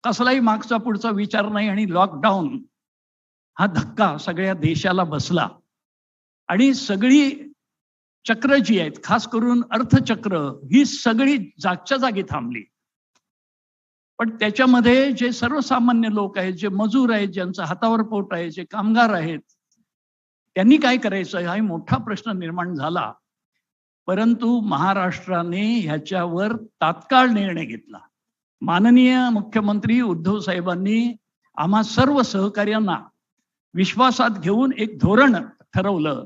कसलाही मागचा पुढचा विचार नाही आणि लॉकडाऊन हा धक्का सगळ्या देशाला बसला आणि सगळी चक्र जी आहेत, खास करून अर्थचक्र, ही सगळी जागच्या जागी थांबली. पण त्याच्यामध्ये जे सर्वसामान्य लोक आहेत, जे मजूर आहेत, ज्यांचं हातावर पोट आहे, जे कामगार आहेत, त्यांनी काय करायचं हा मोठा प्रश्न निर्माण झाला. परंतु महाराष्ट्राने ह्याच्यावर तात्काळ निर्णय घेतला. माननीय मुख्यमंत्री उद्धव साहेबांनी आम्हा सर्व सहकार्यांना विश्वासात घेऊन एक धोरण ठरवलं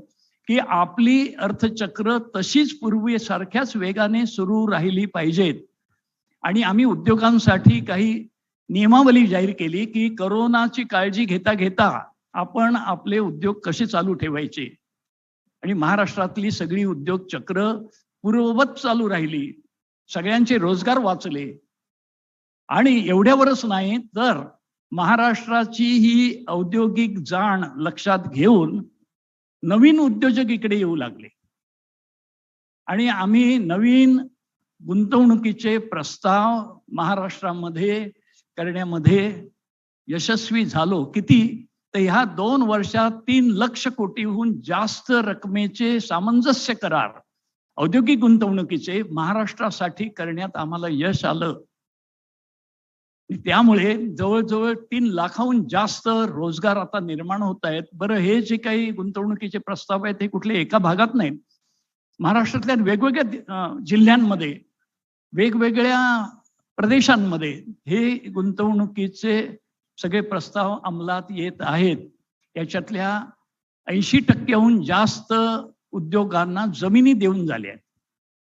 की आपली अर्थचक्र तशीच पूर्वीसारख्याच वेगाने सुरू राहिली पाहिजेत. आणि आम्ही उद्योगांसाठी काही नियमावली जाहीर केली की कोरोनाची काळजी घेता घेता आपण आपले उद्योग कसे चालू ठेवायचे. आणि महाराष्ट्रातली सगळी उद्योग चक्र पूर्ववत चालू राहिली, सगळ्यांचे रोजगार वाचले. आणि एवढ्यावरच नाही तर महाराष्ट्राची ही औद्योगिक जाण लक्षात घेऊन नवीन उद्योजक इकडे येऊ लागले आणि आम्ही नवीन गुंतवणुकीचे प्रस्ताव महाराष्ट्रामध्ये करण्यामध्ये यशस्वी झालो. किती तर ह्या 2 वर्षात 3 लाख कोटीहून जास्त रकमेचे सामंजस्य करार औद्योगिक गुंतवणुकीचे महाराष्ट्रासाठी करण्यात आम्हाला यश आलं. त्यामुळे जवळजवळ 3 लाखाहून जास्त रोजगार आता निर्माण होत आहेत. बरं, हे जे काही गुंतवणुकीचे प्रस्ताव आहेत हे कुठले एका भागात नाहीत, महाराष्ट्रातल्या वेगवेगळ्या जिल्ह्यांमध्ये, वेगवेगळ्या प्रदेशांमध्ये हे गुंतवणुकीचे सगळे प्रस्ताव अंमलात येत आहेत. याच्यातल्या 80% जास्त उद्योगांना जमिनी देऊन झाल्या आहेत.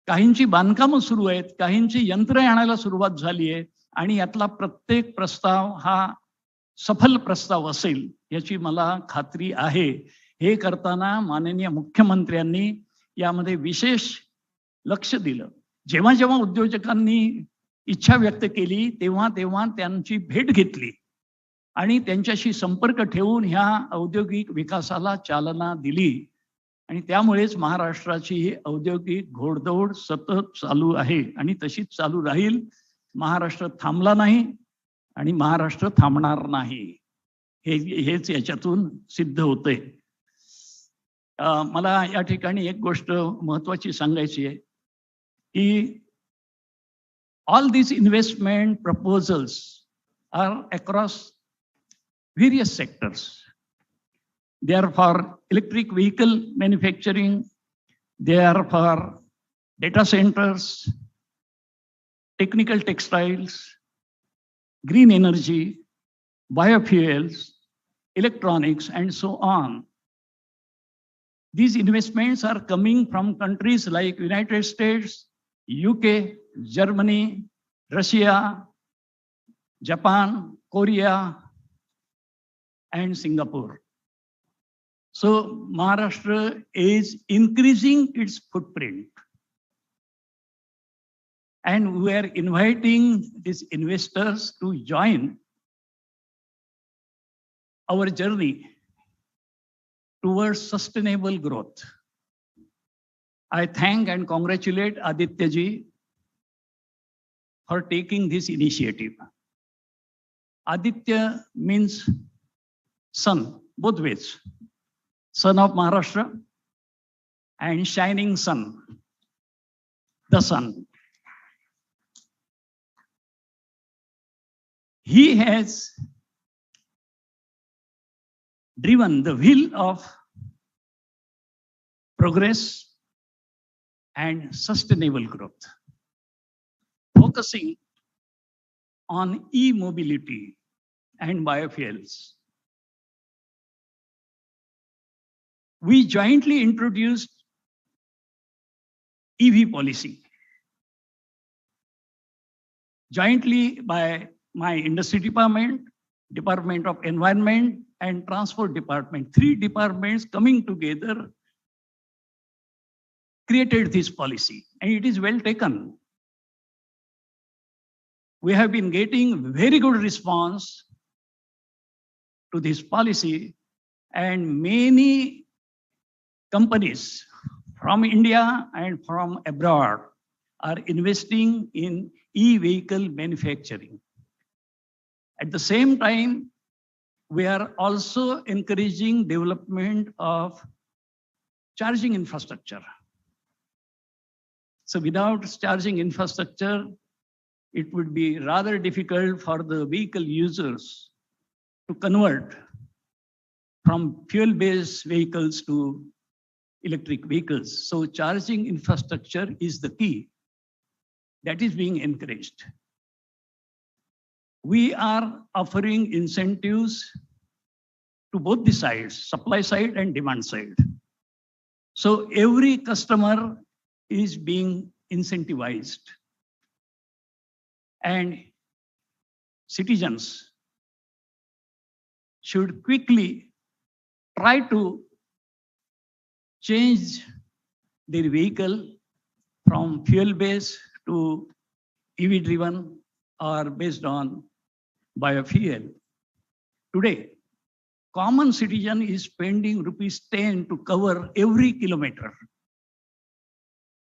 काहींची बांधकामं सुरू आहेत, काहींची यंत्र आणायला सुरुवात झाली आहे आणि यातला प्रत्येक प्रस्ताव हा सफल प्रस्ताव असेल याची मला खात्री आहे. हे करताना माननीय मुख्यमंत्र्यांनी यामध्ये विशेष लक्ष दिलं. जेव्हा जेव्हा उद्योजकांनी इच्छा व्यक्त केली तेव्हा तेव्हा त्यांची भेट घेतली आणि त्यांच्याशी संपर्क ठेवून ह्या औद्योगिक विकासाला चालना दिली. आणि त्यामुळेच महाराष्ट्राची ही औद्योगिक घोडदौड सतत चालू आहे आणि तशीच चालू राहील. महाराष्ट्र थांबला नाही आणि महाराष्ट्र थांबणार नाही, हेच याच्यातून सिद्ध होतंय. मला या ठिकाणी एक गोष्ट महत्वाची सांगायची आहे की all these investment proposals are across various sectors. They are for electric vehicle manufacturing, they are for data centers, technical textiles, green energy, biofuels, electronics, and so on. These investments are coming from countries like United States, UK, Germany, Russia, Japan, Korea, and Singapore. So Maharashtra is increasing its footprint. And we are inviting these investors to join our journey towards sustainable growth. I thank and congratulate Aditya ji for taking this initiative. Aditya means sun, both ways. Son of Maharashtra and shining sun, the sun. He has driven the wheel of progress and sustainable growth, focusing on e-mobility and biofuels. We jointly introduced EV policy, jointly by my industry department, Department of Environment, and Transport Department. 3 departments coming together created this policy, and it is well taken. We have been getting very good response to this policy, and many companies from India and from abroad are investing in e-vehicle manufacturing. At the same time, we are also encouraging development of charging infrastructure. So without charging infrastructure, it would be rather difficult for the vehicle users to convert from fuel-based vehicles to electric vehicles. So charging infrastructure is the key that is being encouraged. We are offering incentives to both the sides, supply side and demand side. So every customer is being incentivized. And citizens should quickly try to change their vehicle from fuel-based to EV-driven or based on biofuel. Today, common citizen is spending ₹10 to cover every kilometer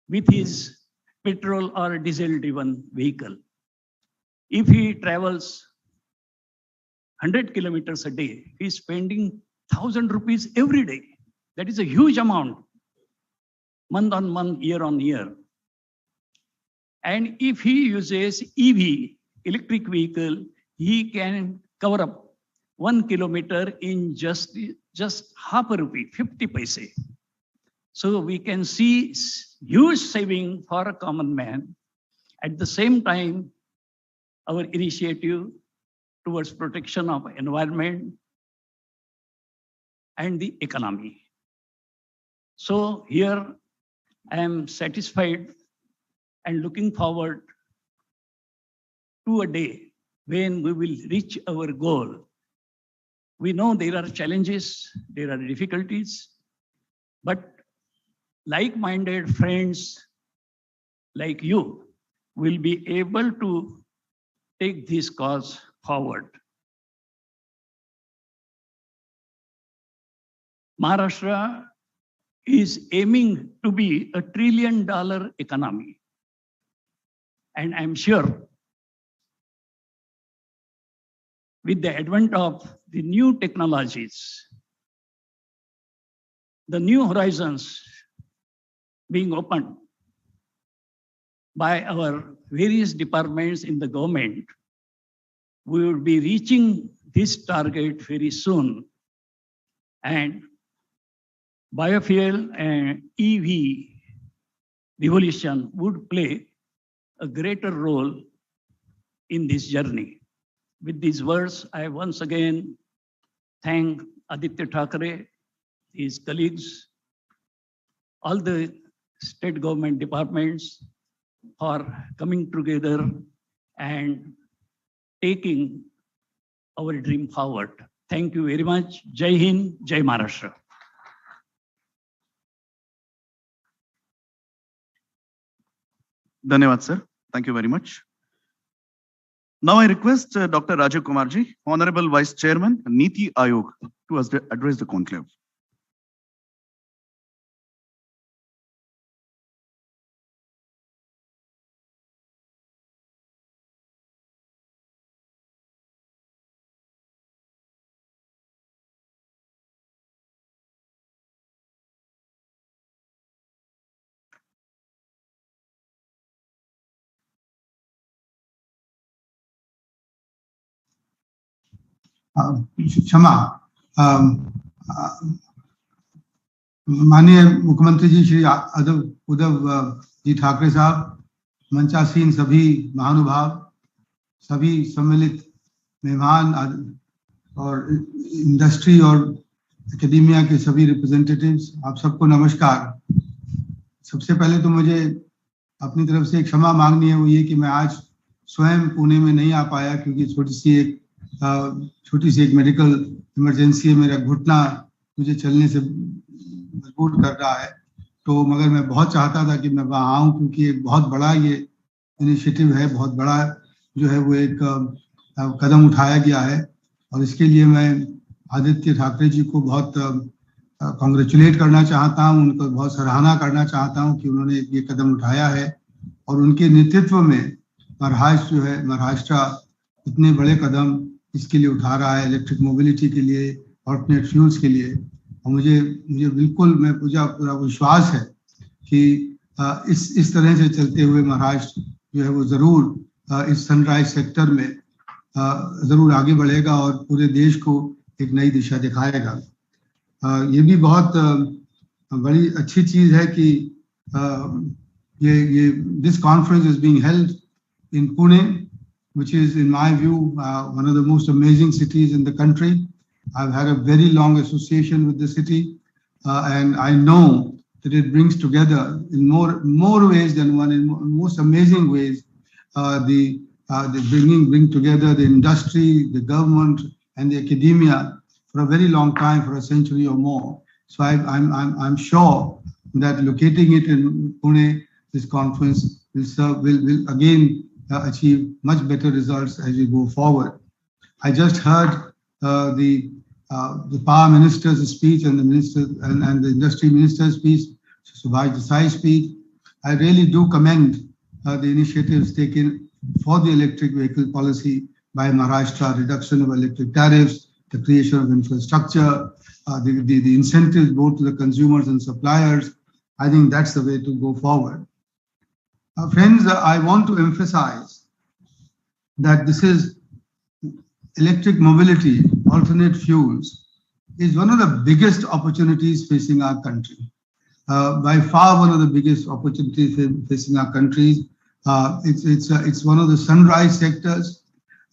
with his petrol or diesel-driven vehicle. If he travels 100 kilometers a day, he is spending ₹1,000 every day. That is a huge amount, month on month, year on year. And if he uses EV, electric vehicle, he can cover up 1 kilometer in just ₹0.50, 50 paise. So we can see huge saving for a common man. At the same time, our initiative towards protection of environment and the economy. So here I am satisfied and looking forward to a day when we will reach our goal. We know there are challenges, there are difficulties, but like-minded friends like you will be able to take this cause forward. Maharashtra is aiming to be a $1 trillion economy. And I'm sure with the advent of the new technologies, the new horizons being opened by our various departments in the government, we will be reaching this target very soon. And biofuel and EV revolution would play a greater role in this journey. With these words, I once again thank Aditya Thackeray, his colleagues, all the state government departments for coming together and taking our dream forward. Thank you very much. Jai Hind, Jai Maharashtra. Dhanyawad, sir. Thank you very much. Now I request Dr. Rajiv Kumarji, Honorable Vice Chairman, Niti Ayog, to address the conclave. क्षमा माननीय मुख्यमंत्री जी श्री उद्धव जी ठाकरे साहब, मंचासीन सभी महानुभाव, सभी सम्मिलित मेहमान और इंडस्ट्री और एकेडेमिया के सभी रिप्रेजेंटेटिव्स, आप सबको नमस्कार। सबसे पहले तो मुझे अपनी तरफ से एक क्षमा मांगनी है, वो ये कि मैं आज स्वयं पुणे में नहीं आ पाया क्योंकि छोटी सी एक मेडिकल इमरजेंसी है। मेरा घुटना मुझे चलने से मजबूर कर रहा है, तो मगर मैं बहुत चाहता था कि मैं वहाँ आऊँ क्योंकि एक बहुत बड़ा ये इनिशिएटिव है, बहुत बड़ा जो है वो एक कदम उठाया गया है और इसके लिए मैं आदित्य ठाकरे जी को बहुत कॉन्ग्रेचुलेट करना चाहता हूँ, उनको बहुत सराहना करना चाहता हूँ कि उन्होंने ये कदम उठाया है और उनके नेतृत्व में महाराष्ट्र जो है, महाराष्ट्र इतने बड़े कदम इसके लिए उठा रहा है, इलेक्ट्रिक मोबिलिटी के लिए, ऑल्टरनेट फ्यूल्स के लिए। और मुझे बिल्कुल पूरा विश्वास है कि इस तरह से चलते हुए महाराष्ट्र जो है वो जरूर इस सनराइज सेक्टर में जरूर आगे बढ़ेगा और पूरे देश को एक नई दिशा दिखाएगा। ये भी बहुत बड़ी अच्छी चीज है कि ये this conference is being held in Pune, which is in my view one of the most amazing cities in the country. I've had a very long association with the city, and I know that it brings together in more ways than one, in most amazing ways, bring together the industry, the government, and the academia for a very long time, for a century or more. So I'm sure that locating it in Pune, this conference will again achieve much better results as we go forward. I just heard the power minister's speech and the minister and the industry minister's speech, Subhash Desai's speech. I really do commend the initiatives taken for the electric vehicle policy by Maharashtra, reduction of electric tariffs, the creation of infrastructure, the incentives both to the consumers and suppliers. I think that's the way to go forward. Friends, I want to emphasize that this is electric mobility, alternate fuels, is one of the biggest opportunities facing our country. By far one of the biggest opportunities facing our country. It's one of the sunrise sectors,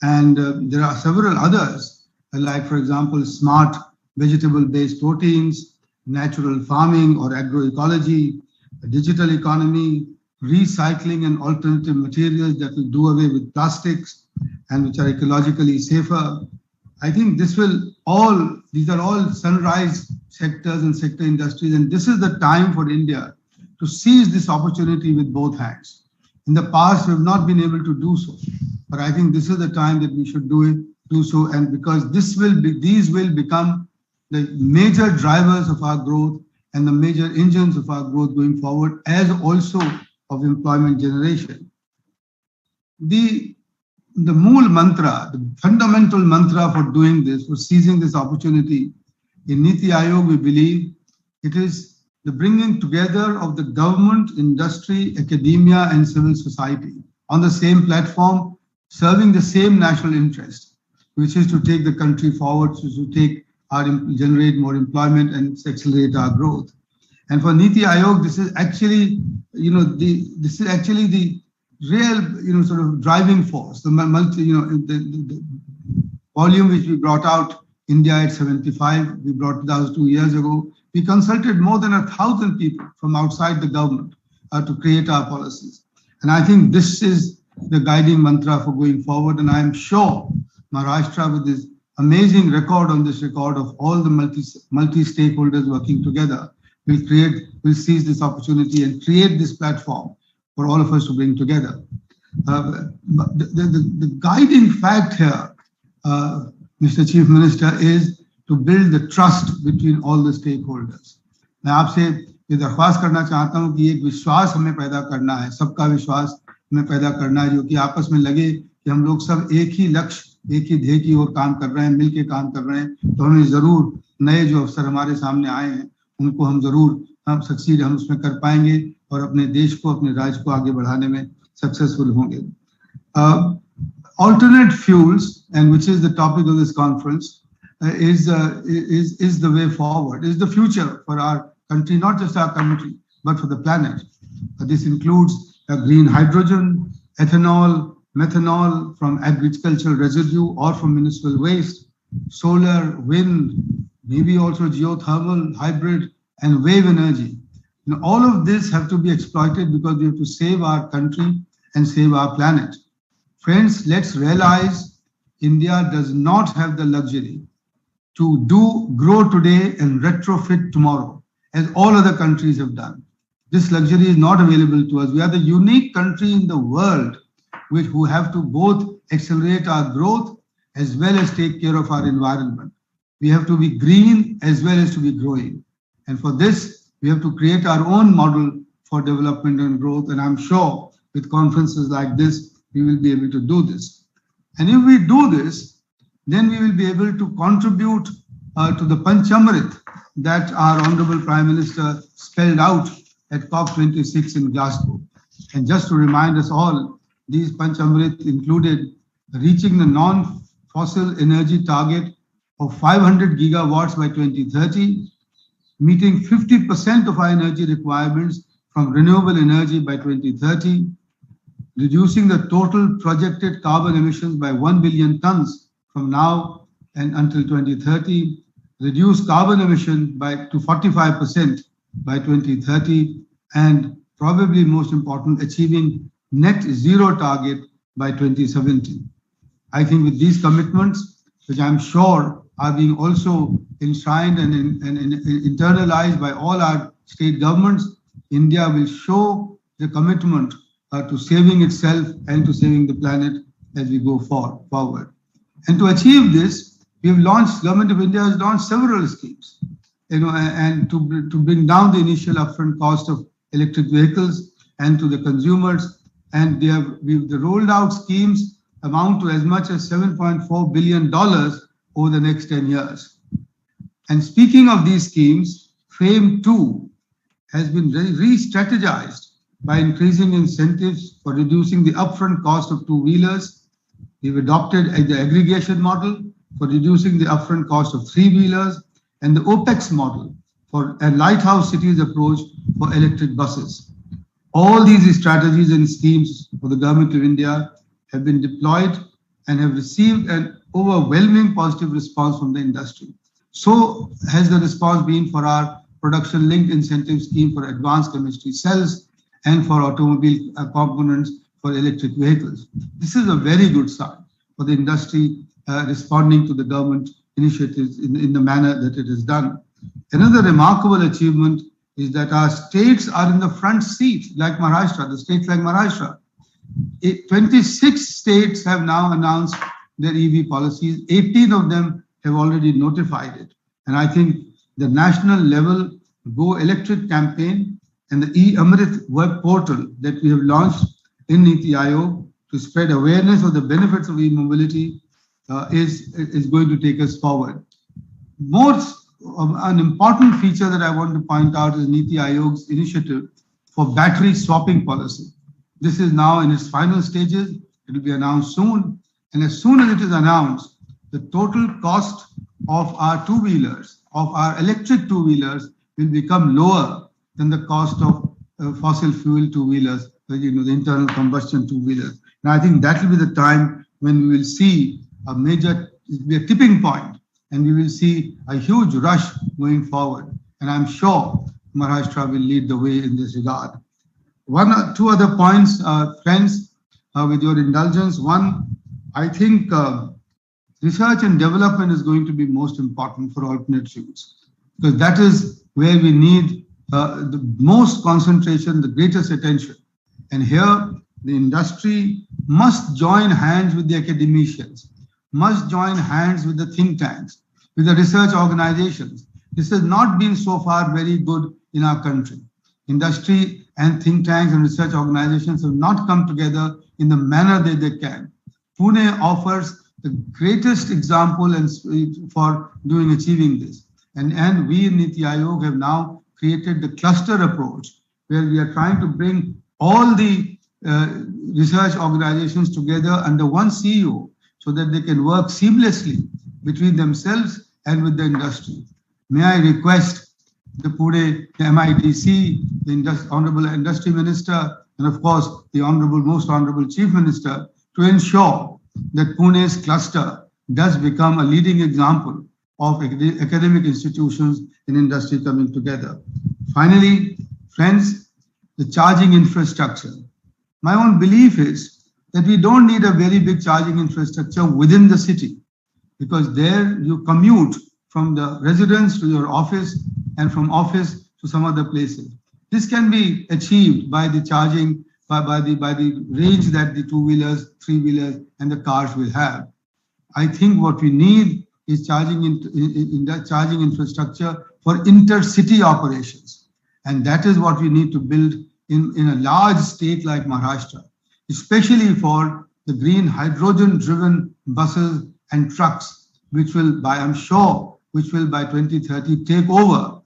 and there are several others, like for example, smart vegetable-based proteins, natural farming or agroecology, digital economy, recycling and alternative materials that will do away with plastics and which are ecologically safer. I think these are all sunrise sectors and sector industries, and this is the time for India to seize this opportunity with both hands. In the past, we have not been able to do so, but I think this is the time that we should do so, and because these will become the major drivers of our growth and the major engines of our growth going forward, as also of employment generation. The mool mantra, the fundamental mantra for doing this, for seizing this opportunity, in Niti Aayog, we believe it is the bringing together of the government, industry, academia, and civil society on the same platform, serving the same national interest, which is to take the country forward, to generate more employment and accelerate our growth. And for Niti Aayog, this is actually, the real, sort of driving force. The volume which we brought out, India at 75, we brought it out 2 years ago. We consulted more than 1,000 people from outside the government to create our policies. And I think this is the guiding mantra for going forward. And I'm sure Maharashtra, with this amazing record of all the multi-stakeholders working together, will seize this opportunity and create this platform for all of us to bring together. The guiding fact here, Mr. Chief Minister, is to build the trust between all the stakeholders. मैं आपसे ये दरख्वास्त करना चाहता हूँ कि एक विश्वास हमें पैदा करना है, सबका विश्वास हमें पैदा करना है, जो कि आपस में लगे कि हम लोग सब एक ही लक्ष्य, एक ही ध्येय की ओर काम कर रहे हैं, मिलके काम कर रहे हैं, तो हमें जरूर नए जो अवसर हमारे सामने आए हैं उनको हम उसमें कर पाएंगे और अपने देश को, अपने राज्य को आगे बढ़ाने में सक्सेसफुल होंगे. Alternate fuels, and which is the topic of this conference, is the way forward, is the future for our country, not just our country, but for the planet. This includes green hydrogen, ethanol, methanol from agricultural residue or from municipal waste, solar, wind, maybe also geothermal, hybrid, and wave energy. Now, all of this have to be exploited because we have to save our country and save our planet. Friends, let's realize India does not have the luxury to grow today and retrofit tomorrow, as all other countries have done. This luxury is not available to us. We are the unique country in the world who have to both accelerate our growth as well as take care of our environment. We have to be green as well as to be growing. And for this, we have to create our own model for development and growth. And I'm sure with conferences like this, we will be able to do this. And if we do this, then we will be able to contribute to the Panchamrit that our Honorable Prime Minister spelled out at COP26 in Glasgow. And just to remind us all, these Panchamrit included reaching the non-fossil energy target of 500 gigawatts by 2030, meeting 50% of our energy requirements from renewable energy by 2030, reducing the total projected carbon emissions by 1 billion tons from now and until 2030, reduce carbon emission to 45% by 2030, and probably most important, achieving net zero target by 2070. I think with these commitments, which I'm sure are being also enshrined and internalized by all our state governments, India will show the commitment to saving itself and to saving the planet as we go forward. And to achieve this, Government of India has launched several schemes, and to bring down the initial upfront cost of electric vehicles and to the consumers. And the rolled out schemes amount to as much as $7.4 billion over the next 10 years. And speaking of these schemes, FAME 2 has been re-strategized by increasing incentives for reducing the upfront cost of two-wheelers. We've adopted the aggregation model for reducing the upfront cost of three-wheelers, and the OPEX model for a lighthouse cities approach for electric buses. All these strategies and schemes for the Government of India have been deployed and have received an overwhelming positive response from the industry. So has the response been for our production-linked incentive scheme for advanced chemistry cells and for automobile components for electric vehicles. This is a very good sign for the industry responding to the government initiatives in the manner that it is done. Another remarkable achievement is that our states are in the front seat, like Maharashtra, the states like Maharashtra. 26 states have now announced their EV policies. 18 of them have already notified it. And I think the national level Go Electric campaign and the e-Amrit web portal that we have launched in Niti Aayog to spread awareness of the benefits of e-mobility is going to take us forward. An important feature that I want to point out is Niti Aayog's initiative for battery swapping policy. This is now in its final stages. It will be announced soon. And as soon as it is announced, the total cost of our two-wheelers, of our electric two-wheelers, will become lower than the cost of fossil fuel two-wheelers, the internal combustion two-wheelers. And I think that will be the time when we will see a tipping point, and we will see a huge rush going forward. And I'm sure Maharashtra will lead the way in this regard. One or two other points, friends, with your indulgence. One, I think research and development is going to be most important for alternate fuels, because that is where we need the most concentration, the greatest attention. And here, the industry must join hands with the academicians, must join hands with the think tanks, with the research organizations. This has not been so far very good in our country. Industry and think tanks and research organizations have not come together in the manner that they can. Pune offers the greatest example for achieving this. And we in Niti Aayog have now created the cluster approach, where we are trying to bring all the research organizations together under one CEO, so that they can work seamlessly between themselves and with the industry. May I request the Pune MIDC, the Honorable Industry Minister, and of course, the Most Honorable Chief Minister, to ensure that Pune's cluster does become a leading example of academic institutions and industry coming together. Finally, friends, the charging infrastructure. My own belief is that we don't need a very big charging infrastructure within the city, because there you commute from the residence to your office and from office to some other places. This can be achieved by the charging, by the range that the two-wheelers, three-wheelers, and the cars will have. I think what we need is charging infrastructure for intercity operations. And that is what we need to build in a large state like Maharashtra, especially for the green hydrogen driven buses and trucks, which will by 2030 take over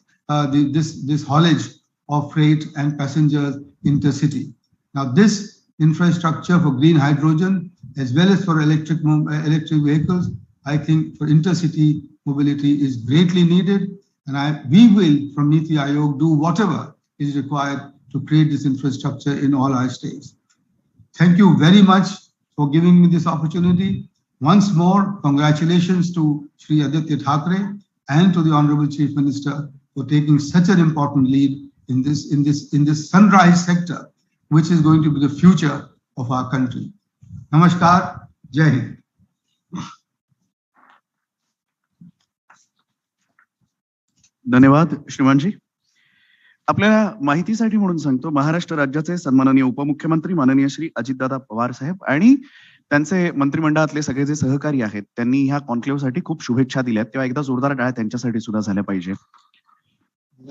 this haulage of freight and passengers intercity. Now this infrastructure for green hydrogen as well as for electric vehicles, I think for intercity mobility is greatly needed, and we will from Niti Aayog do whatever is required to create this infrastructure in all our states. Thank you very much for giving me this opportunity. Once more, congratulations to Shri Aditya Thackeray and to the Honorable Chief Minister for taking such an important lead in this sunrise sector, which is going to be the future of our country. Namaskar, Jai Hind. धन्यवाद श्रीमानजी. आपल्या माहितीसाठी म्हणून सांगतो, महाराष्ट्र राज्याचे सन्माननीय उपमुख्यमंत्री माननीय श्री अजितदादा पवार साहेब आणि त्यांचे मंत्रिमंडळातले सगळे जे सहकारी आहेत त्यांनी ह्या कॉन्क्लेव्हसाठी खूप शुभेच्छा दिल्यात, तेव्हा एकदा जोरदार टाळ्या त्यांच्यासाठी सुद्धा झाल्या पाहिजे.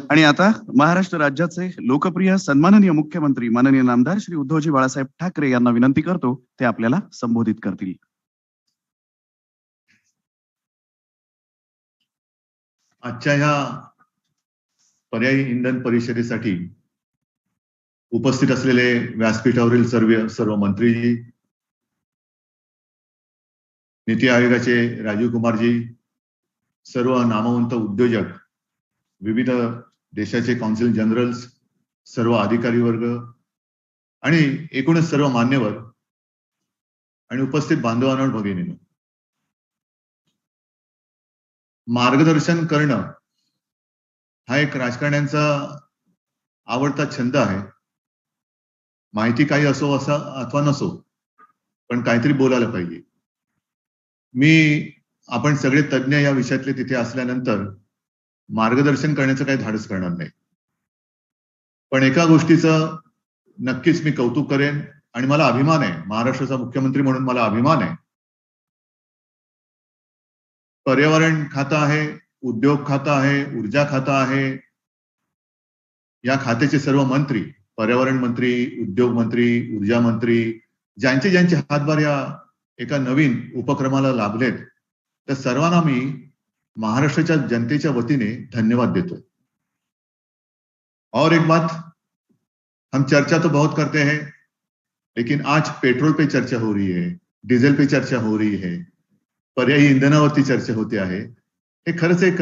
आणि आता महाराष्ट्र राज्याचे लोकप्रिय सन्माननीय मुख्यमंत्री माननीय नामदार श्री उद्धवजी बाळासाहेब ठाकरे यांना विनंती करतो ते आपल्याला संबोधित करतील. आजच्या ह्या पर्यायी इंधन परिषदेसाठी उपस्थित असलेले व्यासपीठावरील सर्व मंत्रीजी, नीती आयोगाचे राजीव कुमारजी, सर्व नामवंत उद्योजक, विविध देशाचे कौन्सिल जनरल्स, सर्व अधिकारी वर्ग आणि एकूणच सर्व मान्यवर आणि उपस्थित बांधवांनो भगिनींनो, मार्गदर्शन करणं हा एक राजकारण्यांचा आवडता छंद आहे. माहिती काही असो अथवा नसो, पण काहीतरी बोलायला पाहिजे. आपण सगळे तज्ञ या विषयातले तिथे असल्यानंतर मार्गदर्शन करण्याचं काही धाडस करणार नाही, पण एका गोष्टीचं नक्कीच मी कौतुक करेन आणि मला अभिमान आहे, महाराष्ट्राचा मुख्यमंत्री म्हणून मला अभिमान आहे. पर्यावरण खातं आहे, उद्योग खातं आहे, ऊर्जा खातं आहे, या खात्याचे सर्व मंत्री, पर्यावरण मंत्री, उद्योग मंत्री, ऊर्जा मंत्री, ज्यांचे हातभार या एका नवीन उपक्रमाला लाभलेत, तर सर्वांना मी महाराष्ट्राच्या जनतेच्या वतीने धन्यवाद देतो. और एक बात, हम चर्चा तो बहुत करते हैं, लेकिन आज पेट्रोल पे चर्चा हो रही है, डीजल पे चर्चा हो रही है, पर्यायी इंधनावरती चर्चा होते आहे. हे खरंच एक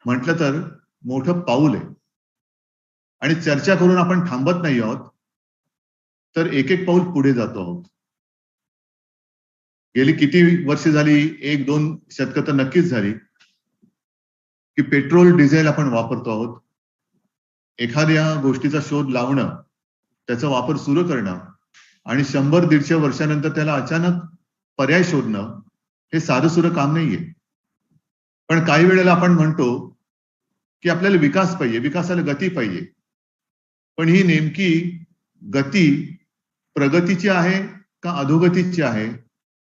म्हटलं तर मोठं पाऊल आहे. आणि चर्चा करून आपण थांबत नाही आहोत, तर एक एक पाऊल पुढे जातो आहोत. गेली किती वर्ष झाली, 1-2 शतकं तर नक्कीच झाली की पेट्रोल डिझेल आपण वापरतो आहोत. एखाद्या गोष्टीचा शोध लावणं, त्याचा वापर सुरू करणं आणि 100-150 वर्षानंतर त्याला अचानक पर्याय शोधणं, हे साधं सुरं काम नाहीये. पण काही वेळेला आपण म्हणतो की आपल्याला विकास पाहिजे, विकासाला गती पाहिजे. पण ही नेमकी गती प्रगतीची आहे का अधोगतीची आहे,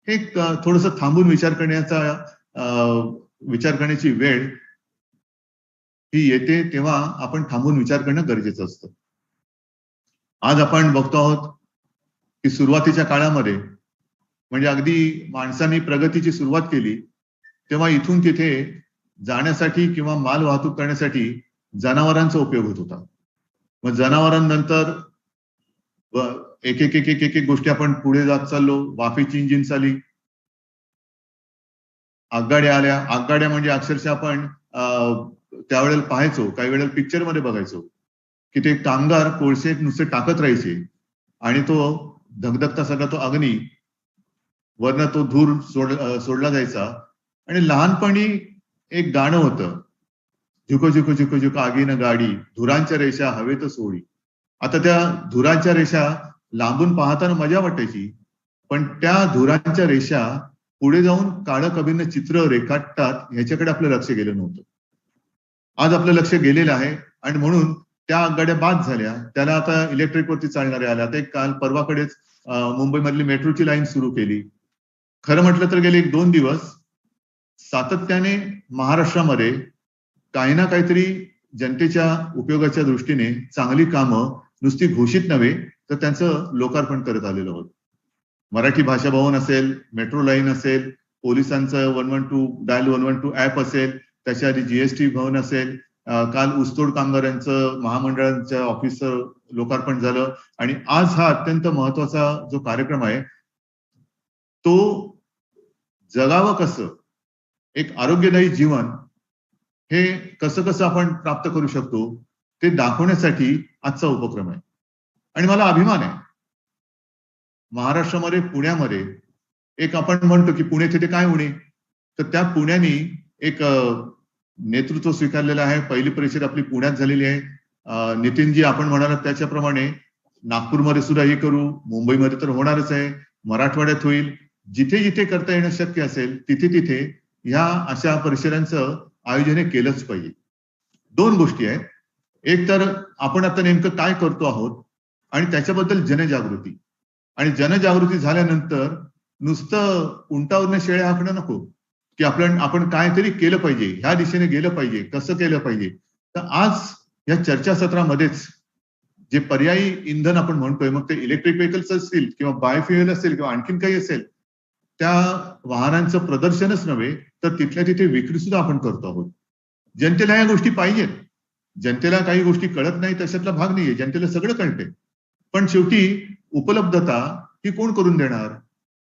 हे थोडंसं थांबून विचार करण्याची वेळ ही येते, तेव्हा आपण थांबून विचार करणं गरजेचं असतं. आज आपण बघतो आहोत की सुरुवातीच्या काळामध्ये, म्हणजे अगदी माणसांनी प्रगतीची सुरुवात केली तेव्हा इथून तिथे जाण्यासाठी किंवा माल वाहतूक करण्यासाठी जनावरांचा उपयोग होत होता. मग जनावरांनंतर एक एक गोष्टी आपण पुढे जात चाललो. वाफेची इंजिन्स आली, आगगाड्या आल्या. आगगाड्या म्हणजे अक्षरशः आपण त्यावेळेला पाहायचो, काही वेळेला पिक्चर मध्ये बघायचो की ते कामगार कोळसे नुसते टाकत राहायचे आणि तो धगधगता सगळा तो अग्नी, वरनं तो धूर सोडला जायचा. आणि लहानपणी एक गाणं होतं, झुको झुको झुको झुको आगीनं गाडी, धुरांच्या रेषा हवेत सोडी. आता त्या धुरांच्या रेषा लांबून पाहताना मजा वाटायची, पण त्या धुरांच्या रेषा पुढे जाऊन काळं कबीरनं चित्र रेखाटतात ह्याच्याकडे आपलं लक्ष गेलं नव्हतं. आज आपलं लक्ष गेलेलं आहे आणि म्हणून त्या आगगाड्या बाद झाल्या. त्याला आता इलेक्ट्रिक वरती चालणाऱ्या आल्या. आता काल परवाकडेच मुंबईमधली मेट्रोची लाईन सुरू केली. खरं म्हटलं तर गेले 1-2 दिवस सातत्याने महाराष्ट्रामध्ये काही ना काहीतरी जनतेच्या उपयोगाच्या दृष्टीने चांगली कामं नुसती घोषित नव्हे तर त्यांचं लोकार्पण करत आलेलो आहोत. मराठी भाषा भवन असेल, मेट्रो लाईन असेल, पोलिसांचं 112 डायल 112 ऍप असेल, त्याच्या आधी जीएसटी भवन असेल, काल ऊसतोड कामगारांचं महामंडळांच्या ऑफिसचं लोकार्पण झालं आणि आज हा अत्यंत महत्वाचा जो कार्यक्रम आहे तो जगावं कसं, एक आरोग्यदायी जीवन हे कसं कसं आपण प्राप्त करू शकतो ते दाखवण्यासाठी आजचा उपक्रम आहे. आणि मला अभिमान आहे महाराष्ट्रामध्ये, पुण्यामध्ये एक आपण म्हणतो की पुणे तिथे काय होणे, तर त्या पुण्याने एक नेतृत्व स्वीकारलेलं आहे. पहिली परिषद आपली पुण्यात झालेली आहे. नितीनजी आपण म्हणालात त्याच्याप्रमाणे नागपूरमध्ये सुद्धा हे करू, मुंबईमध्ये तर होणारच आहे, मराठवाड्यात होईल. जिथे जिथे करता येणं शक्य असेल तिथे तिथे ह्या अशा परिषदांचं आयोजन हे केलंच पाहिजे. दोन गोष्टी आहेत. एक तर आपण आता नेमकं काय करतो आहोत आणि त्याच्याबद्दल जनजागृती, आणि जनजागृती झाल्यानंतर नुसतं उंटावरनं शेळ्या हाकणं नको, की आपण काहीतरी केलं पाहिजे, ह्या दिशेने गेलं पाहिजे, कसं केलं पाहिजे. तर आज या चर्चासत्रामध्येच जे पर्यायी इंधन आपण म्हणतोय, मग ते इलेक्ट्रिक व्हेकल्स असतील किंवा बायोफ्युएल असेल किंवा आणखीन काही असेल, त्या वाहनांचं प्रदर्शनच नव्हे तर तिथल्या तिथे विक्री सुद्धा आपण करतो आहोत. जनतेला या गोष्टी पाहिजेत. जनतेला काही गोष्टी कळत नाही त्याच्यातला भाग नाहीये, जनतेला सगळं कळते. पण शेवटी उपलब्धता ही कोण करून देणार?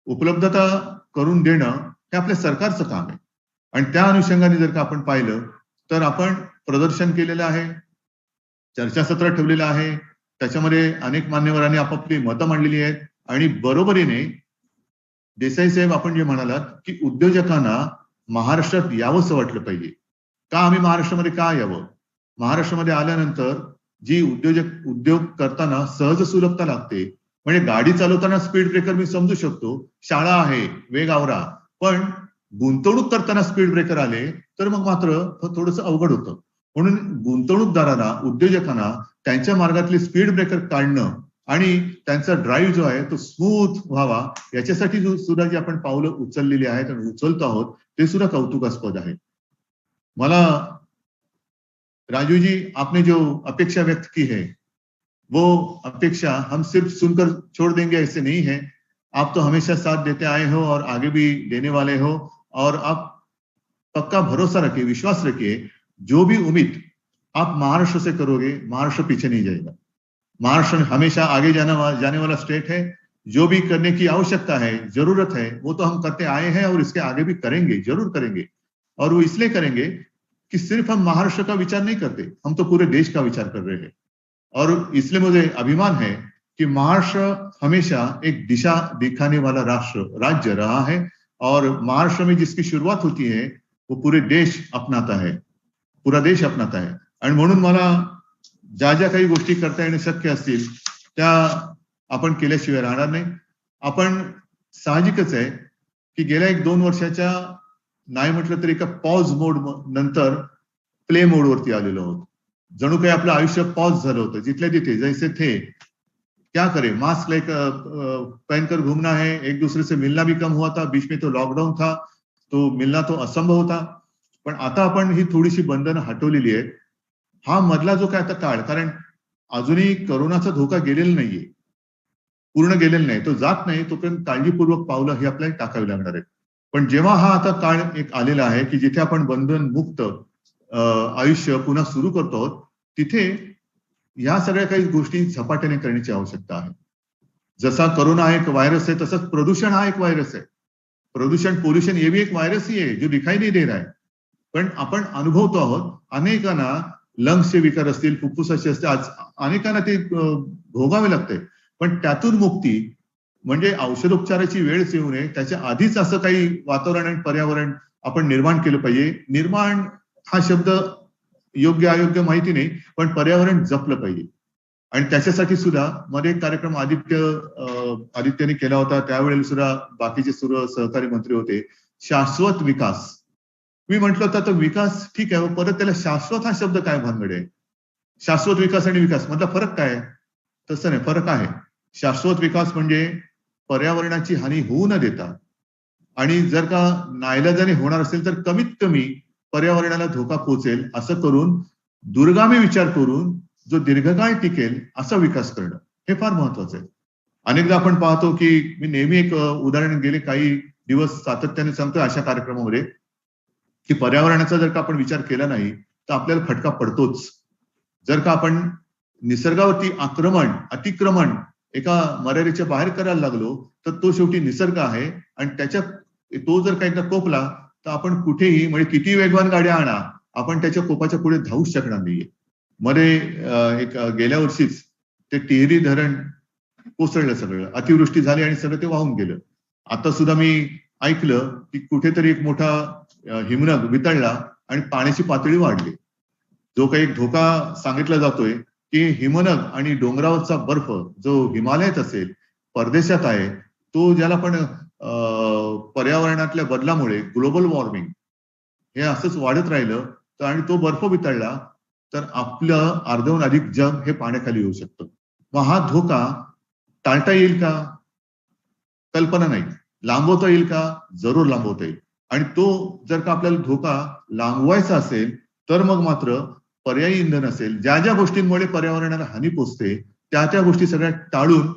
उपलब्धता करून देणं हे आपल्या सरकारचं काम आहे. आणि त्या अनुषंगाने जर का आपण पाहिलं तर आपण प्रदर्शन केलेलं आहे, चर्चासत्र ठेवलेलं आहे, त्याच्यामध्ये अनेक मान्यवरांनी आपापली मतं मांडलेली आहेत. आणि बरोबरीने देसाई साहेब आपण जे म्हणालात की उद्योजकांना महाराष्ट्रात यावंसं वाटलं पाहिजे. का आम्ही महाराष्ट्रामध्ये का यावं? महाराष्ट्रामध्ये आल्यानंतर जी उद्योग करताना सहज सुलभता लागते. म्हणजे गाडी चालवताना स्पीड ब्रेकर मी समजू शकतो, शाळा आहे, वेग आवरा, पण गुंतवणूक करताना स्पीड ब्रेकर आले तर मग मात्र थोडंसं अवघड होतं. म्हणून गुंतवणूकदारांना, उद्योजकांना त्यांच्या मार्गातले स्पीड ब्रेकर काढणं आणि त्यांचा ड्राईव्ह जो आहे तो स्मूथ व्हावा याच्यासाठी सुद्धा जी आपण पावलं उचललेली आहेत आणि उचलतो आहोत ते सुद्धा कौतुकास्पद आहे. मला राजू जी, आपने जो अपेक्षा व्यक्त की है वो अपेक्षा हम सिर्फ सुनकर छोड़ देंगे ऐसे नहीं है. आप तो हमेशा साथ देते आए हो और आगे भी देने वाले हो, और आप पक्का भरोसा रखिए, विश्वास रखिए, जो भी उम्मीद आप महाराष्ट्र से करोगे महाराष्ट्र पीछे नहीं जाएगा. महाराष्ट्र हमेशा आगे जाने वाला स्टेट है. जो भी करने की आवश्यकता है, जरूरत है, वो तो हम करते आए हैं और इसके आगे भी करेंगे, जरूर करेंगे. और वो इसलिए करेंगे कि सिर्फ हम महाराष्ट्र का विचार नहीं करते, हम तो पूरे देश का विचार कर रहे हैं. और इसलिए मुझे अभिमान है कि महाराष्ट्र हमेशा एक दिशा दिखाने वाला राज्य रहा है. और महाराष्ट्र में जिसकी शुरुआत होती है वो पूरे देश अपनाता है, पूरा देश अपनाता है. आणि म्हणून मला ज्या ज्या काही गोष्टी करता येणं शक्य असतील त्या आपण केल्याशिवाय राहणार नाही. आपण साहजिकच आहे की गेल्या 1-2 वर्षाच्या नाही म्हटलं तरी एका पॉज मोड नंतर प्ले मोडवरती आलेलो आहोत. जणू काही आपलं आयुष्य पॉज झालं होतं. जिथल्या तिथे जैसे थे क्या करे, मास्क पहनकर घूमना है, एक दूसरे से मिलना भी कम हुआ था. बीच में तो लॉकडाउन था, तो मिलना तो असंभव होता. पण आता आपण ही थोडीशी बंधनं हटवलेली आहेत. हा मधला जो काय आता काळ, कारण अजूनही करोनाचा धोका गेलेला नाहीये, पूर्ण गेलेला नाही, तो जात नाही, तोपर्यंत काळजीपूर्वक पावलं ही आपल्याला टाकावी लागणार आहेत. पण जेव्हा हा आता काळ एक आलेला आहे की जिथे आपण बंधन मुक्त आयुष्य पुन्हा सुरू करतो आहोत, तिथे या सगळ्या काही गोष्टी झपाट्याने करण्याची आवश्यकता आहे. जसा कोरोना हा एक वायरस आहे तसंच प्रदूषण हा एक वायरस आहे. पोल्यूशन ये भी एक वायरस ही आहे जो दिखाई नहीं दे रहा है, पण आपण अनुभवतो आहोत. अनेकांना लंग्सचे विकार असतील, फुफ्फुसाचे असतील, आज अनेकांना ते भोगावे लागते. पण त्यातून मुक्ती म्हणजे औषधोपचाराची वेळच येऊ नये त्याच्या आधीच असं काही वातावरण आणि पर्यावरण आपण निर्माण केलं पाहिजे. निर्माण हा शब्द योग्य अयोग्य माहिती नाही, पण पर्यावरण जपलं पाहिजे. आणि त्याच्यासाठी सुद्धा मध्ये एक कार्यक्रम आदित्यने केला होता. त्यावेळेला सुद्धा बाकीचे सहकारी मंत्री होते. शाश्वत विकास मी म्हटलं होतं, तर विकास ठीक आहे, परत त्याला शाश्वत हा शब्द काय भानगड आहे? शाश्वत विकास आणि विकास मधला फरक काय? तसं नाही, फरक आहे. शाश्वत विकास म्हणजे पर्यावरणाची हानी होऊ न देता, आणि जर का नाईलाजाने होणार असेल तर कमीत कमी पर्यावरणाला धोका पोहोचेल असं करून, दूरगामी विचार करून जो दीर्घकाळ टिकेल असा विकास करणं हे फार महत्वाचं आहे. अनेकदा आपण पाहतो की मी नेहमी एक उदाहरण गेले काही दिवस सातत्याने सांगतोय अशा कार्यक्रमामध्ये की पर्यावरणाचा जर का आपण विचार केला नाही तर आपल्याला फटका पडतोच. जर का आपण निसर्गावरती अतिक्रमण एका मर्यादेच्या बाहेर करायला लागलो तर तो शेवटी निसर्ग आहे आणि त्याच्यात तो जर का एकदा कोपला तर आपण कुठेही म्हणजे किती वेगवान गाड्या आणा आपण त्याच्या कोपाच्या पुढे धावूच शकणार नाहीये. मध्ये एक गेल्या वर्षीच ते टिहरी धरण कोसळलं, सगळं अतिवृष्टी झाली आणि सगळं ते वाहून गेलं. आता सुद्धा मी ऐकलं की कुठेतरी एक मोठा हिमनग वितळला आणि पाण्याची पातळी वाढली. जो काही एक धोका सांगितला जातोय की हिमनग आणि डोंगरावरचा बर्फ जो हिमालयात असेल, परदेशात आहे, तो ज्याला पण पर्यावरणातल्या बदलामुळे ग्लोबल वॉर्मिंग हे असंच वाढत राहिलं तर आणि तो बर्फ वितळला तर आपलं अर्ध्याहून अधिक जग हे पाण्याखाली येऊ शकतं. मग हा धोका टाळता येईल का? कल्पना नाही. लांबवता येईल का? जरूर लांबवता येईल. आणि तो जर का आपल्याला धोका लांबवायचा असेल तर मग मात्र पर्यायी इंधन असेल, ज्या ज्या गोष्टींमुळे पर्यावरणाला हानी पोचते त्या गोष्टी सगळ्या टाळून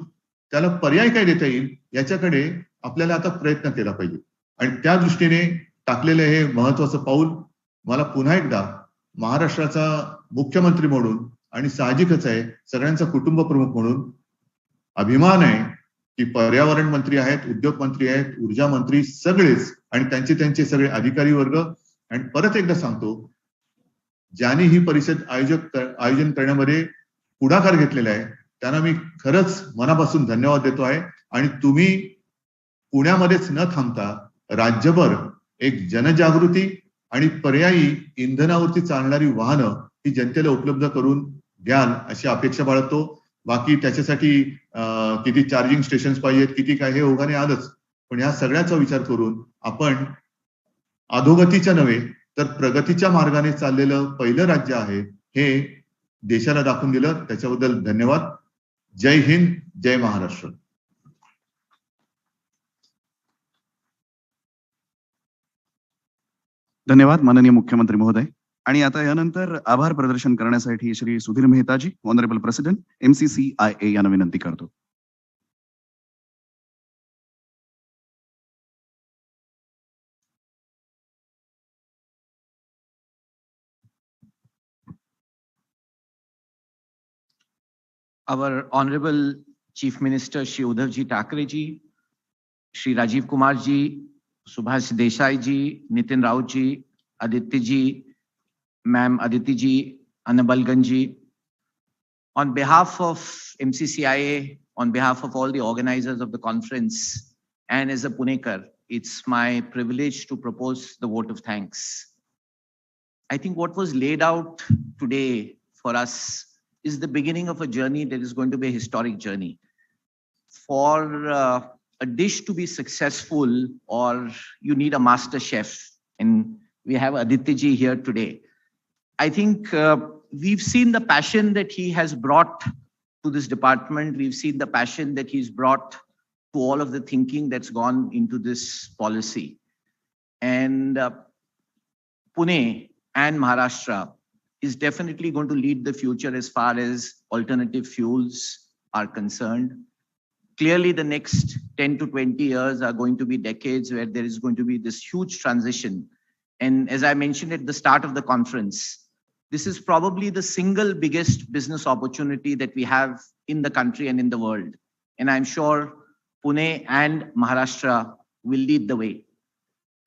त्याला पर्याय काय देता येईल याच्याकडे आपल्याला आता प्रयत्न केला पाहिजे. आणि त्या दृष्टीने टाकलेलं हे महत्वाचं पाऊल मला पुन्हा एकदा महाराष्ट्राचा मुख्यमंत्री म्हणून आणि साहजिकच आहे सगळ्यांचा कुटुंब प्रमुख म्हणून अभिमान आहे की पर्यावरण मंत्री आहेत, उद्योग मंत्री आहेत, ऊर्जा मंत्री सगळेच आणि त्यांचे सगळे अधिकारी वर्ग. आणि परत एकदा सांगतो, ज्यांनी ही परिषद आयोजन करण्यामध्ये पुढाकार घेतलेला आहे त्यांना मी खरंच मनापासून धन्यवाद देतो आहे. आणि तुम्ही पुण्यामध्येच न थांबता राज्यभर एक जनजागृती आणि पर्यायी इंधनावरती चालणारी वाहनं ही जनतेला उपलब्ध करून द्याल अशी अपेक्षा बाळगतो. बाकी त्याच्यासाठी किती चार्जिंग स्टेशन्स पाहिजेत, किती काय, हे ओघाने आलंच. पण या सगळ्याचा विचार करून आपण अधोगतीच्या नव्हे तर प्रगतीच्या मार्गाने चाललेलं पहिलं राज्य आहे हे देशाला दाखवून दिलं. त्याच्याबद्दल धन्यवाद. जय हिंद, जय महाराष्ट्र. धन्यवाद माननीय मुख्यमंत्री महोदय. आणि आता यानंतर आभार प्रदर्शन करण्यासाठी श्री सुधीर मेहताजी, ऑनरेबल प्रेसिडेंट MCCIA यांना विनंती करतो. Our Honorable Chief Minister Shri Uddhav Thackeray ji, Shri Rajiv Kumar ji, Subhash Desai ji, Nitin Raut ji, Aditya ji, Ma'am Aditi ji, Anabalgan ji, on behalf of MCCIA, on behalf of all the organizers of the conference, and as a Punekar, it's my privilege to propose the vote of thanks. I think what was laid out today for us is the beginning of a journey that is going to be a historic journey. For a dish to be successful, or you need a master chef, and we have Aditya ji here today. I think we've seen the passion that he has brought to this department. We've seen the passion that he's brought to all of the thinking that's gone into this policy. And Pune and Maharashtra is definitely going to lead the future as far as alternative fuels are concerned. Clearly, the next 10 to 20 years are going to be decades where there is going to be this huge transition. And as I mentioned at the start of the conference, this is probably the single biggest business opportunity that we have in the country and in the world. And I'm sure Pune and Maharashtra will lead the way.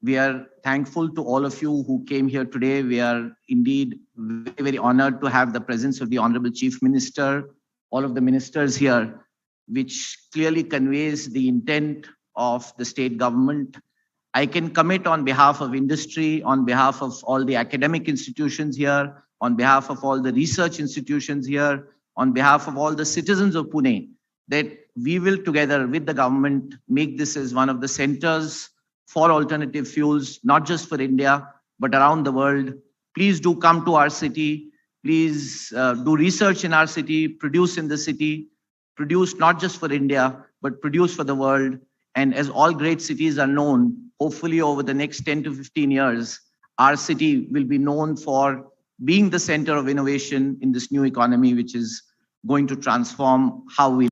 We are thankful to all of you who came here today. We are indeed very, very honored to have the presence of the Honorable Chief Minister, all of the ministers here, which clearly conveys the intent of the state government. I can commit on behalf of industry, on behalf of all the academic institutions here, on behalf of all the research institutions here, on behalf of all the citizens of Pune, that we will together with the government make this as one of the centers for alternative fuels, not just for India, but around the world. Please do come to our city. Please do research in our city, produce in the city, produce not just for India, but produce for the world. And as all great cities are known, hopefully over the next 10 to 15 years, our city will be known for being the center of innovation in this new economy, which is going to transform how we